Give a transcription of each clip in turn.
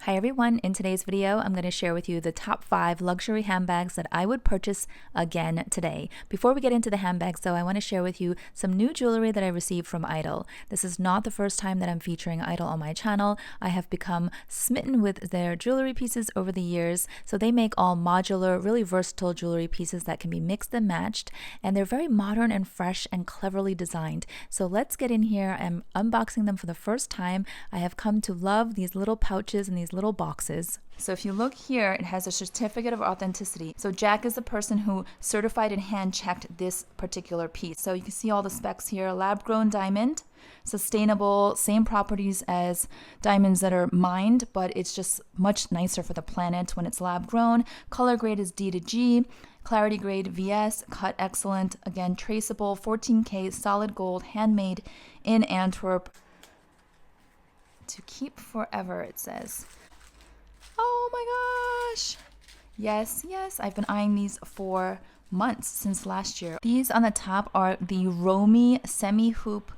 Hi everyone, in today's video I'm going to share with you the top 5 luxury handbags that I would purchase again today. Before we get into the handbags though, I want to share with you some new jewelry that I received from ITALO. This is not the first time that I'm featuring ITALO on my channel. I have become smitten with their jewelry pieces over the years. So they make all modular, really versatile jewelry pieces that can be mixed and matched, and they're very modern and fresh and cleverly designed. So let's get in here. I'm unboxing them for the first time. I have come to love these little pouches and these little boxes. So if you look here, it has a certificate of authenticity. So Jack is the person who certified and hand checked this particular piece. So you can see all the specs here: lab grown diamond, sustainable, same properties as diamonds that are mined, but it's just much nicer for the planet when it's lab grown. Color grade is D to G. Clarity grade VS, cut excellent, again traceable, 14K, solid gold, handmade in Antwerp. To keep forever, it says. Oh my gosh! Yes, I've been eyeing these for months, since last year. These on the top are the Romy semi-hoop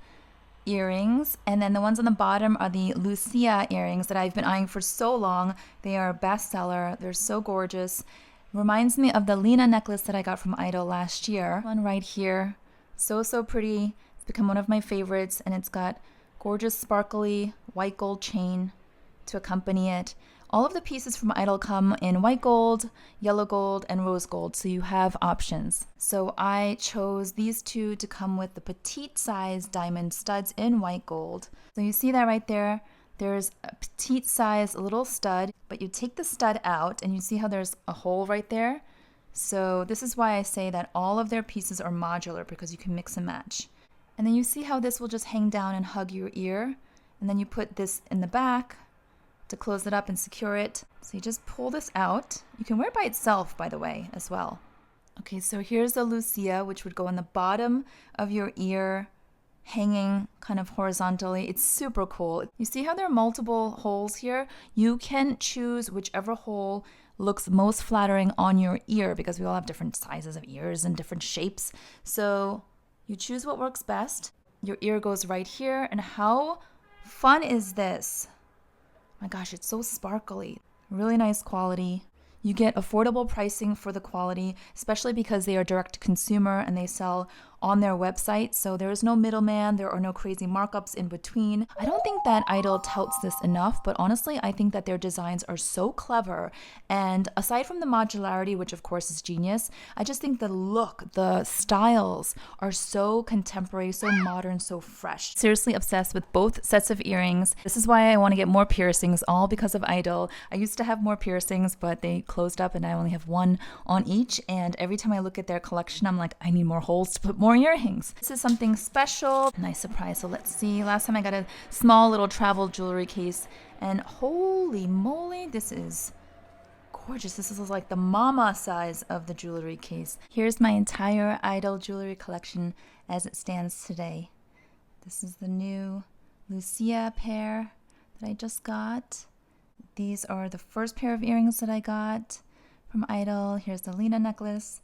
earrings, and then the ones on the bottom are the Lucia earrings that I've been eyeing for so long. They are a bestseller. They're so gorgeous. Reminds me of the Lena necklace that I got from ITALO last year. One right here. So pretty. It's become one of my favorites, and it's got gorgeous sparkly white gold chain to accompany it. All of the pieces from ITALO come in white gold, yellow gold, and rose gold, so you have options. So I chose these two to come with the petite size diamond studs in white gold. So you see that right there. There's a petite size little stud, but you take the stud out and you see how there's a hole right there. So this is why I say that all of their pieces are modular, because you can mix and match. And then you see how this will just hang down and hug your ear. And then you put this in the back to close it up and secure it. So you just pull this out. You can wear it by itself, by the way, as well. Okay, so here's the Lucia, which would go on the bottom of your ear, hanging kind of horizontally. It's super cool. You see how there are multiple holes here? You can choose whichever hole looks most flattering on your ear, because we all have different sizes of ears and different shapes. So you choose what works best. Your ear goes right here. And how fun is this? My gosh, it's so sparkly. Really nice quality. You get affordable pricing for the quality, especially because they are direct to consumer and they sell on their website. So there is no middleman. There are no crazy markups in between. I don't think that ITALO touts this enough, but honestly, I think that their designs are so clever. And aside from the modularity, which of course is genius, I just think the look, the styles are so contemporary, so modern, so fresh. Seriously obsessed with both sets of earrings. This is why I want to get more piercings, all because of ITALO. I used to have more piercings, but they closed up and I only have one on each. And every time I look at their collection, I'm like, I need more holes to put more earrings. This is something special. Nice surprise. So let's see. Last time I got a small little travel jewelry case, and holy moly, this is gorgeous. This is like the mama size of the jewelry case. Here's my entire ITALO jewelry collection as it stands today. This is the new Lucia pair that I just got. These are the first pair of earrings that I got from ITALO. Here's the Lena necklace,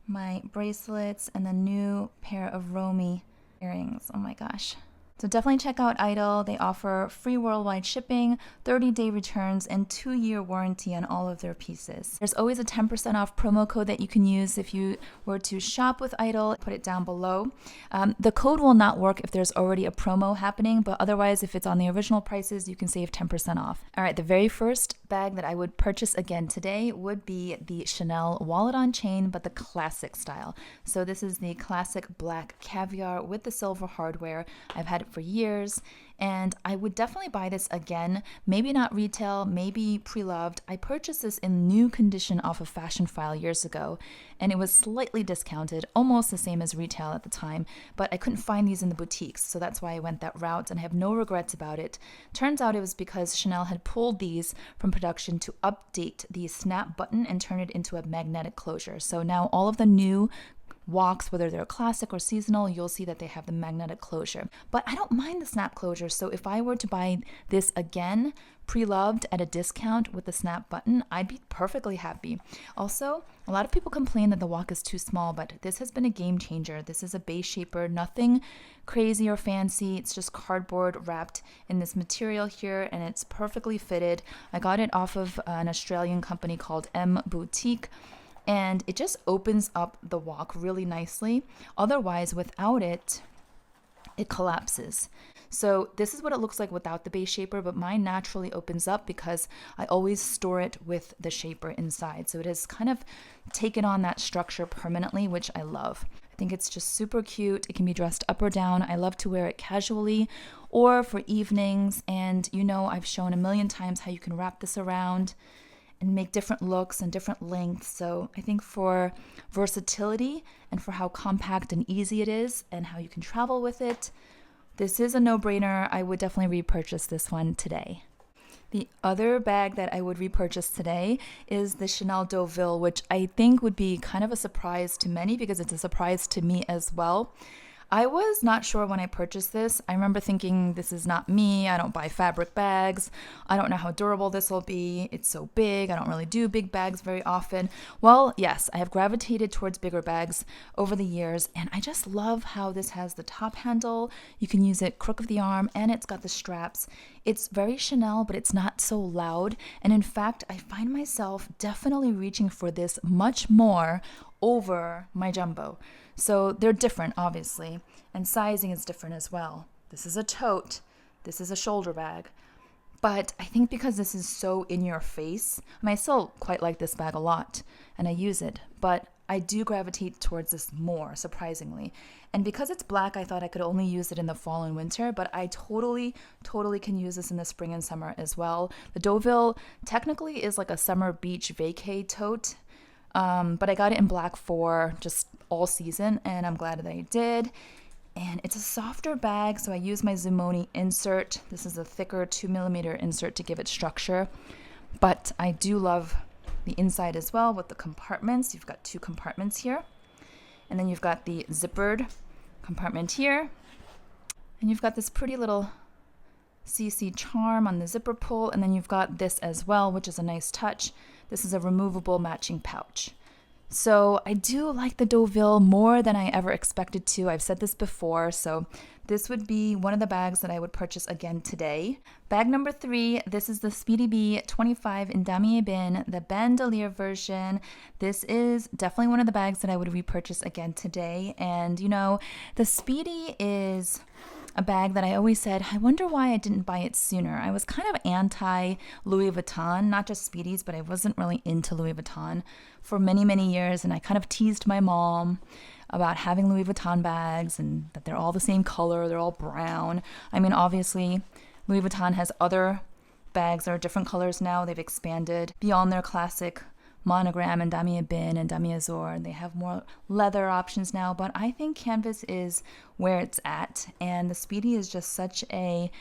my bracelets, and the new pair of Romy earrings. Oh my gosh. So definitely check out ITALO. They offer free worldwide shipping, 30-day returns, and 2-year warranty on all of their pieces. There's always a 10% off promo code that you can use if you were to shop with ITALO. Put it down below. The code will not work if there's already a promo happening, but otherwise, if it's on the original prices, you can save 10% off. All right, the very first bag that I would purchase again today would be the Chanel wallet on chain, but the classic style. So this is the classic black caviar with the silver hardware. I've had it for years, and I would definitely buy this again. Maybe not retail, maybe pre-loved. I purchased this in new condition off of Fashion File years ago, and it was slightly discounted, almost the same as retail at the time, but I couldn't find these in the boutiques, so that's why I went that route, and I have no regrets about it. Turns out it was because Chanel had pulled these from production to update the snap button and turn it into a magnetic closure. So now all of the new walks, whether they're classic or seasonal, you'll see that they have the magnetic closure. But I don't mind the snap closure, so if I were to buy this again, pre-loved at a discount with the snap button, I'd be perfectly happy. Also, a lot of people complain that the walk is too small, but this has been a game changer. This is a base shaper, nothing crazy or fancy. It's just cardboard wrapped in this material here, and it's perfectly fitted. I got it off of an Australian company called MBoutique, and it just opens up the walk really nicely. Otherwise, without it, it collapses. So this is what it looks like without the base shaper, but mine naturally opens up because I always store it with the shaper inside. So it has kind of taken on that structure permanently, which I love. I think it's just super cute. It can be dressed up or down. I love to wear it casually or for evenings. And you know, I've shown a million times how you can wrap this around and make different looks and different lengths. So I think for versatility and for how compact and easy it is and how you can travel with it, this is a no-brainer. I would definitely repurchase this one today. The other bag that I would repurchase today is the Chanel Deauville, which I think would be kind of a surprise to many because it's a surprise to me as well. I was not sure when I purchased this. I remember thinking, this is not me. I don't buy fabric bags. I don't know how durable this will be. It's so big. I don't really do big bags very often. Well, yes, I have gravitated towards bigger bags over the years, and I just love how this has the top handle. You can use it crook of the arm, and it's got the straps. It's very Chanel, but it's not so loud. And in fact, I find myself definitely reaching for this much more over my jumbo. So they're different, obviously, and sizing is different as well. This is a tote, this is a shoulder bag. But I think because this is so in your face, I still quite like this bag a lot, and I use it, but I do gravitate towards this more, surprisingly. And because it's black, I thought I could only use it in the fall and winter, but I totally can use this in the spring and summer as well. The Deauville technically is like a summer beach vacay tote, but I got it in black for just all season, and I'm glad that I did. And it's a softer bag, so I use my ZOOMONI insert. This is a thicker 2mm insert to give it structure, but I do love the inside as well with the compartments. You've got 2 compartments here, and then you've got the zippered compartment here, and you've got this pretty little CC charm on the zipper pull, and then you've got this as well, which is a nice touch. This is a removable matching pouch. So I do like the Deauville more than I ever expected to. I've said this before, so this would be one of the bags that I would purchase again today. Bag number 3, this is the Speedy Bee 25 in damier bin, the bandolier version. This is definitely one of the bags that I would repurchase again today. And you know, the Speedy is a bag that I always said, I wonder why I didn't buy it sooner. I was kind of anti Louis Vuitton, not just Speedies, but I wasn't really into Louis Vuitton for many years, and I kind of teased my mom about having Louis Vuitton bags and that they're all the same color, they're all brown. I mean, obviously, Louis Vuitton has other bags that are different colors now. They've expanded beyond their classic monogram and damier bin and damier azur, and they have more leather options now, but I think canvas is where it's at, and the Speedy is just such a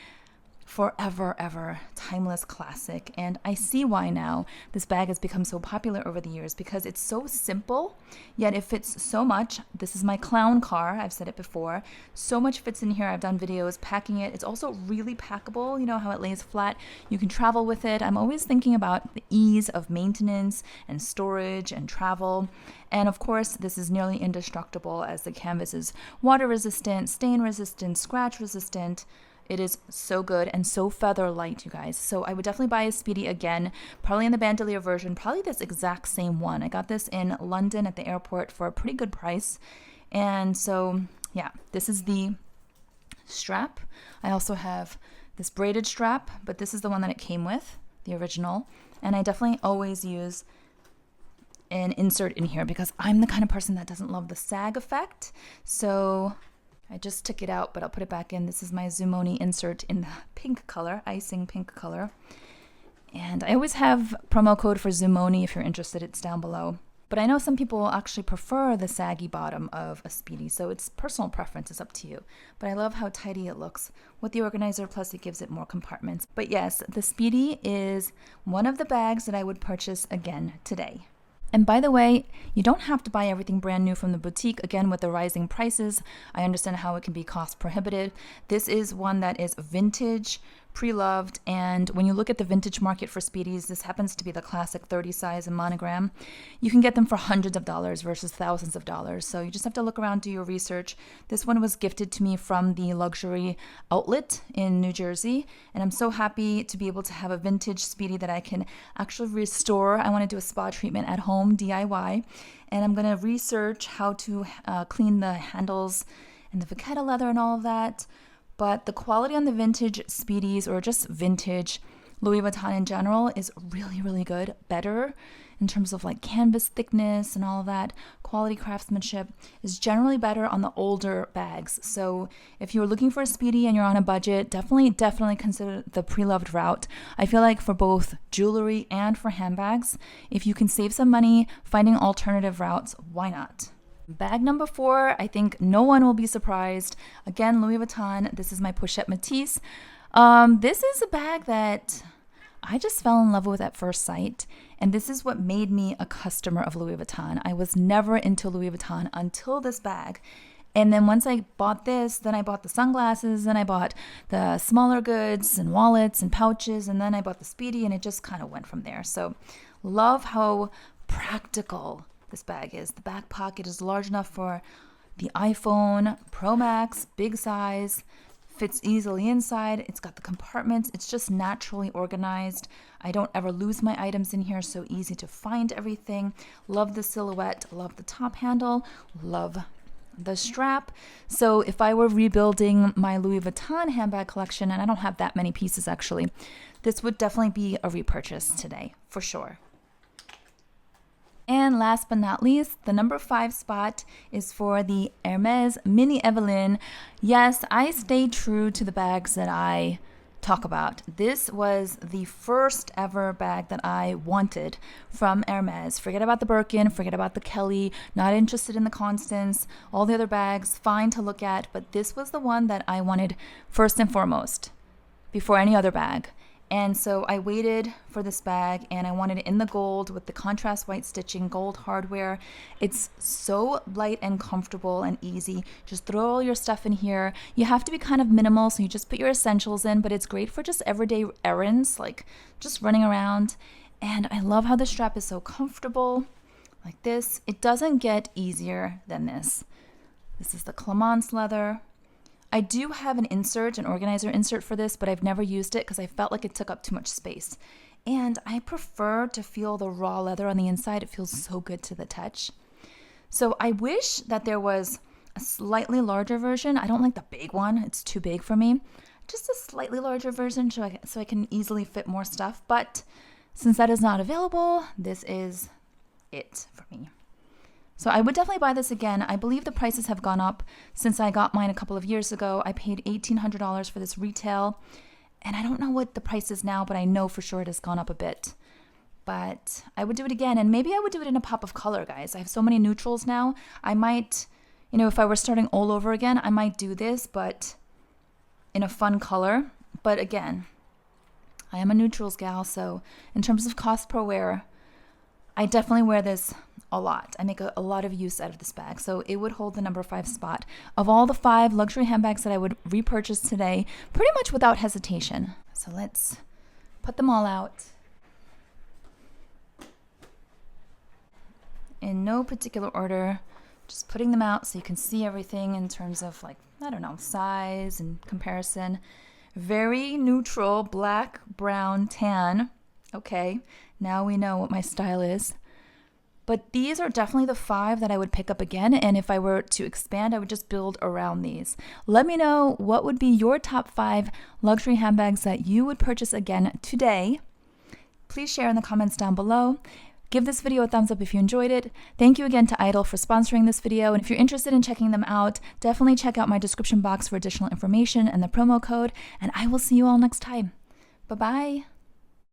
forever ever timeless classic. And I see why now this bag has become so popular over the years, because it's so simple, yet it fits so much. This is my clown car, I've said it before. So much fits in here. I've done videos packing it. It's also really packable. You know how it lays flat, you can travel with it. I'm always thinking about the ease of maintenance and storage and travel. And of course, this is nearly indestructible, as the canvas is water resistant, stain resistant, scratch resistant. It is so good and so feather light, you guys. So I would definitely buy a Speedy again, probably in the bandolier version, probably this exact same one. I got this in London at the airport for a pretty good price. And so, yeah, this is the strap. I also have this braided strap, but this is the one that it came with, the original. And I definitely always use an insert in here because I'm the kind of person that doesn't love the sag effect. So I just took it out, but I'll put it back in. This is my ZOOMONI insert in the pink color, icing pink color. And I always have promo code for ZOOMONI if you're interested. It's down below. But I know some people actually prefer the saggy bottom of a Speedy, so it's personal preference. It's up to you. But I love how tidy it looks with the organizer, plus it gives it more compartments. But yes, the Speedy is one of the bags that I would purchase again today. And by the way, you don't have to buy everything brand new from the boutique. Again, with the rising prices, I understand how it can be cost prohibitive. This is one that is vintage, pre-loved, and when you look at the vintage market for Speedies, this happens to be the classic 30 size and monogram. You can get them for hundreds of dollars versus thousands of dollars. So you just have to look around, do your research. This one was gifted to me from the luxury outlet in New Jersey, and I'm so happy to be able to have a vintage Speedy that I can actually restore. I want to do a spa treatment at home, DIY, and I'm going to research how to clean the handles and the vachetta leather and all of that. But the quality on the vintage Speedies, or just vintage Louis Vuitton in general, is really, really good. Better in terms of like canvas thickness and all of that. Quality craftsmanship is generally better on the older bags. So if you're looking for a Speedy and you're on a budget, definitely consider the pre-loved route. I feel like for both jewelry and for handbags, if you can save some money finding alternative routes, why not? Bag number 4, I think no one will be surprised. Again, Louis Vuitton. This is my Pochette Métis. This is a bag that I just fell in love with at first sight, and this is what made me a customer of Louis Vuitton. I was never into Louis Vuitton until this bag. And then once I bought this, then I bought the sunglasses, and I bought the smaller goods and wallets and pouches, and then I bought the Speedy, and it just kind of went from there. So love how practical this bag is. The back pocket is large enough for the iPhone Pro Max, big size, fits easily inside. It's got the compartments. It's just naturally organized. I don't ever lose my items in here, so easy to find everything. Love the silhouette, love the top handle, love the strap. So if I were rebuilding my Louis Vuitton handbag collection, and I don't have that many pieces actually, this would definitely be a repurchase today, for sure. And last but not least, the number 5 spot is for the Hermes Mini Evelyn. Yes, I stayed true to the bags that I talk about. This was the first ever bag that I wanted from Hermes. Forget about the Birkin, forget about the Kelly, not interested in the Constance, all the other bags, fine to look at, but this was the one that I wanted first and foremost, before any other bag. And so I waited for this bag, and I wanted it in the gold with the contrast white stitching, gold hardware. It's so light and comfortable and easy. Just throw all your stuff in here. You have to be kind of minimal, so you just put your essentials in, but it's great for just everyday errands, like just running around. And I love how the strap is so comfortable, like this. It doesn't get easier than this. This is the Clemence leather. I do have an insert, an organizer insert for this, but I've never used it because I felt like it took up too much space. And I prefer to feel the raw leather on the inside. It feels so good to the touch. So I wish that there was a slightly larger version. I don't like the big one. It's too big for me. Just a slightly larger version so I can easily fit more stuff. But since that is not available, this is it for me. So I would definitely buy this again. I believe the prices have gone up since I got mine a couple of years ago. I paid $1,800 for this retail, and I don't know what the price is now, but I know for sure it has gone up a bit. But I would do it again, and maybe I would do it in a pop of color, guys. I have so many neutrals now. I might, if I were starting all over again, I might do this, but in a fun color. But again, I am a neutrals gal, so in terms of cost per wear, I definitely wear this a lot. I make a lot of use out of this bag. So it would hold the number 5 spot of all the 5 luxury handbags that I would repurchase today, pretty much without hesitation. So let's put them all out. In no particular order, just putting them out so you can see everything in terms of size and comparison. Very neutral, black, brown, tan. Okay, now we know what my style is. But these are definitely the 5 that I would pick up again. And if I were to expand, I would just build around these. Let me know what would be your top 5 luxury handbags that you would purchase again today. Please share in the comments down below. Give this video a thumbs up if you enjoyed it. Thank you again to ITALO for sponsoring this video. And if you're interested in checking them out, definitely check out my description box for additional information and the promo code. And I will see you all next time. Bye-bye.